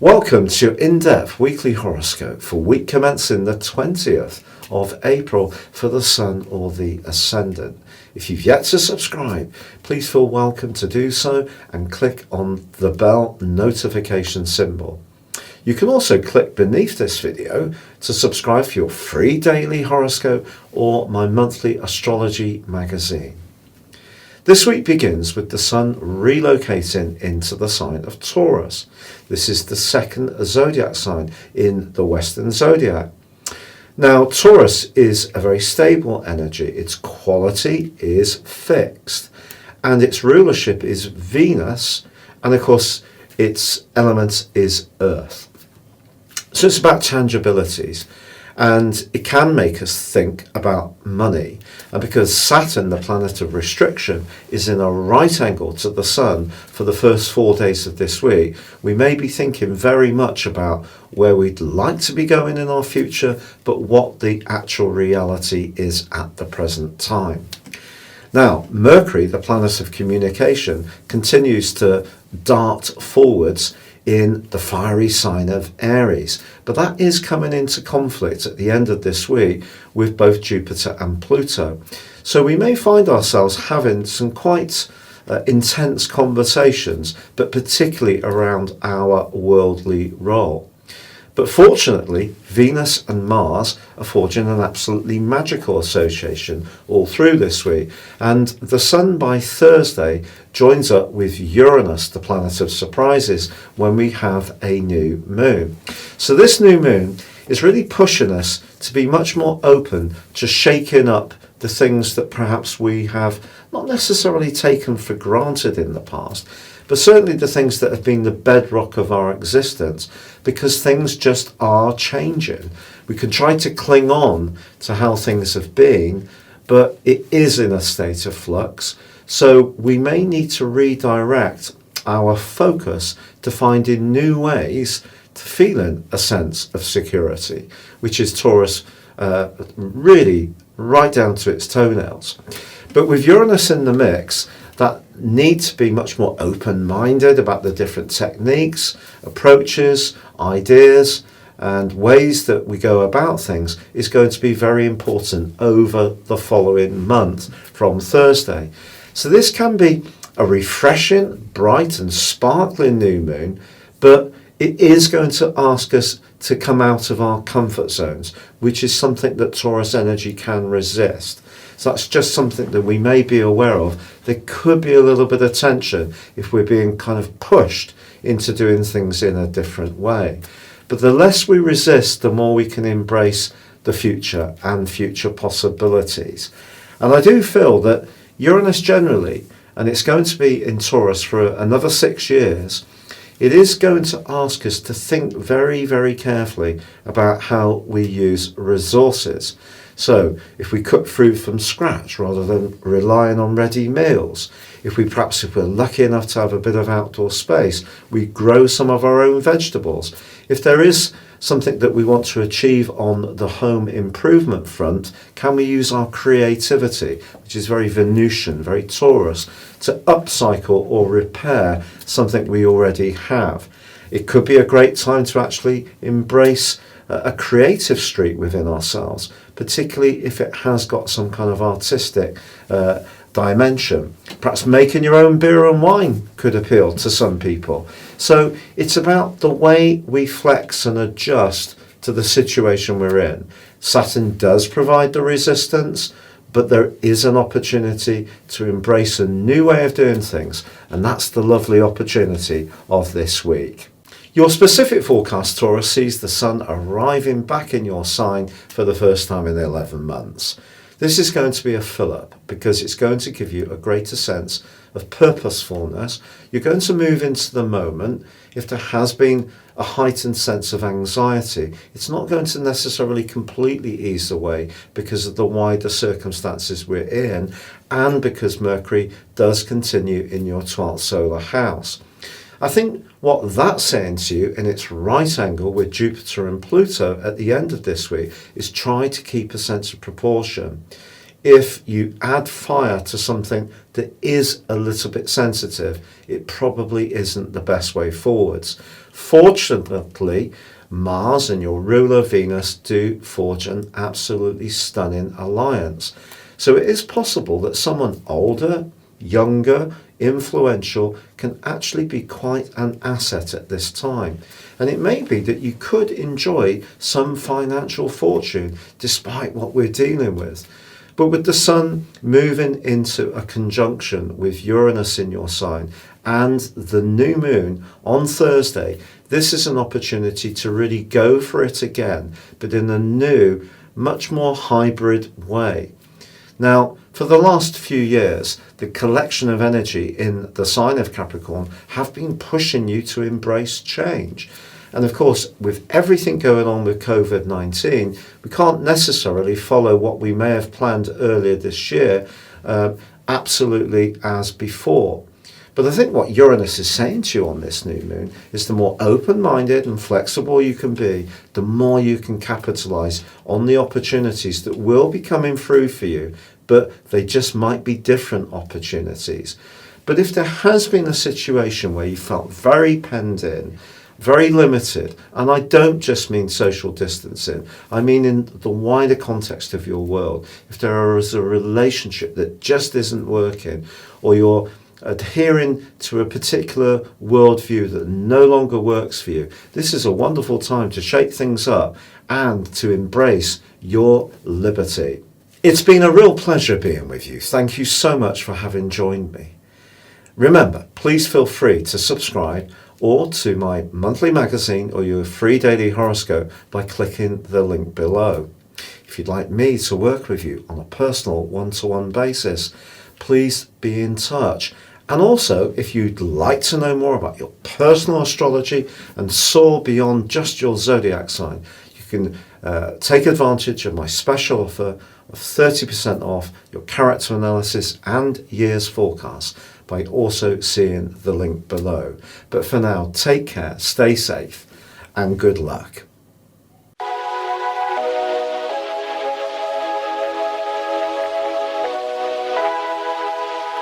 Welcome to your in-depth weekly horoscope for week commencing the 20th of April for the Sun or the Ascendant. If you've yet to subscribe, please feel welcome to do so and click on the bell notification symbol. You can also click beneath this video to subscribe for your free daily horoscope or my monthly astrology magazine. This week begins with the Sun relocating into the sign of Taurus. This is the second zodiac sign in the Western zodiac. Now, Taurus is a very stable energy. Its quality is fixed, and its rulership is Venus, and of course, its element is Earth. So it's about tangibilities. And it can make us think about money. And because Saturn, the planet of restriction, is in a right angle to the Sun for the first 4 days of this week, we may be thinking very much about where we'd like to be going in our future, but what the actual reality is at the present time. Now, Mercury, the planet of communication, continues to dart forwards in the fiery sign of Aries. But that is coming into conflict at the end of this week with both Jupiter and Pluto. So we may find ourselves having some quite intense conversations, but particularly around our worldly role. But fortunately, Venus and Mars are forging an absolutely magical association all through this week. And the Sun by Thursday joins up with Uranus, the planet of surprises, when we have a new moon. So this new moon is really pushing us to be much more open to shaking up the things that perhaps we have not necessarily taken for granted in the past, but certainly the things that have been the bedrock of our existence, because things just are changing. We can try to cling on to how things have been, but it is in a state of flux. So we may need to redirect our focus to finding new ways to feeling a sense of security, which is Taurus really right down to its toenails. But with Uranus in the mix, that need to be much more open-minded about the different techniques, approaches, ideas, and ways that we go about things is going to be very important over the following month from Thursday. So this can be a refreshing, bright and sparkling new moon, but it is going to ask us to come out of our comfort zones, which is something that Taurus energy can resist. So that's just something that we may be aware of. There could be a little bit of tension if we're being kind of pushed into doing things in a different way. But the less we resist, the more we can embrace the future and future possibilities. And I do feel that Uranus generally, and it's going to be in Taurus for another 6 years, it is going to ask us to think very, very carefully about how we use resources. So if we cook food from scratch rather than relying on ready meals, if we're lucky enough to have a bit of outdoor space, we grow some of our own vegetables. If there is something that we want to achieve on the home improvement front, can we use our creativity, which is very Venusian, very Taurus, to upcycle or repair something we already have? It could be a great time to actually embrace a creative streak within ourselves, particularly if it has got some kind of artistic dimension. Perhaps making your own beer and wine could appeal to some people. So it's about the way we flex and adjust to the situation we're in. Saturn does provide the resistance, but there is an opportunity to embrace a new way of doing things, and that's the lovely opportunity of this week. Your specific forecast, Taurus, sees the Sun arriving back in your sign for the first time in 11 months. This is going to be a fill-up because it's going to give you a greater sense of purposefulness. You're going to move into the moment. If there has been a heightened sense of anxiety, it's not going to necessarily completely ease away because of the wider circumstances we're in and because Mercury does continue in your 12th solar house. I think what that's saying to you in its right angle with Jupiter and Pluto at the end of this week is try to keep a sense of proportion. if you add fire to something that is a little bit sensitive, it probably isn't the best way forwards. Fortunately, Mars and your ruler Venus do forge an absolutely stunning alliance. So it is possible that someone older, younger, influential can actually be quite an asset at this time. And it may be that you could enjoy some financial fortune despite what we're dealing with. But with the Sun moving into a conjunction with Uranus in your sign and the new moon on Thursday, this is an opportunity to really go for it again, but in a new, much more hybrid way. Now, for the last few years, the collection of energy in the sign of Capricorn have been pushing you to embrace change. And of course, with everything going on with COVID-19, we can't necessarily follow what we may have planned earlier this year absolutely as before. But I think what Uranus is saying to you on this new moon is the more open-minded and flexible you can be, the more you can capitalize on the opportunities that will be coming through for you, but they just might be different opportunities. But if there has been a situation where you felt very penned in, very limited, and I don't just mean social distancing, I mean in the wider context of your world, if there is a relationship that just isn't working, or you're adhering to a particular worldview that no longer works for you, this is a wonderful time to shake things up and to embrace your liberty. It's been a real pleasure being with you. Thank you so much for having joined me. Remember, please feel free to subscribe or to my monthly magazine or your free daily horoscope by clicking the link below. If you'd like me to work with you on a personal one-to-one basis, please be in touch. And also, if you'd like to know more about your personal astrology and soar beyond just your zodiac sign, you can take advantage of my special offer of 30% off your character analysis and year's forecast by also seeing the link below. But for now, take care, stay safe, and good luck.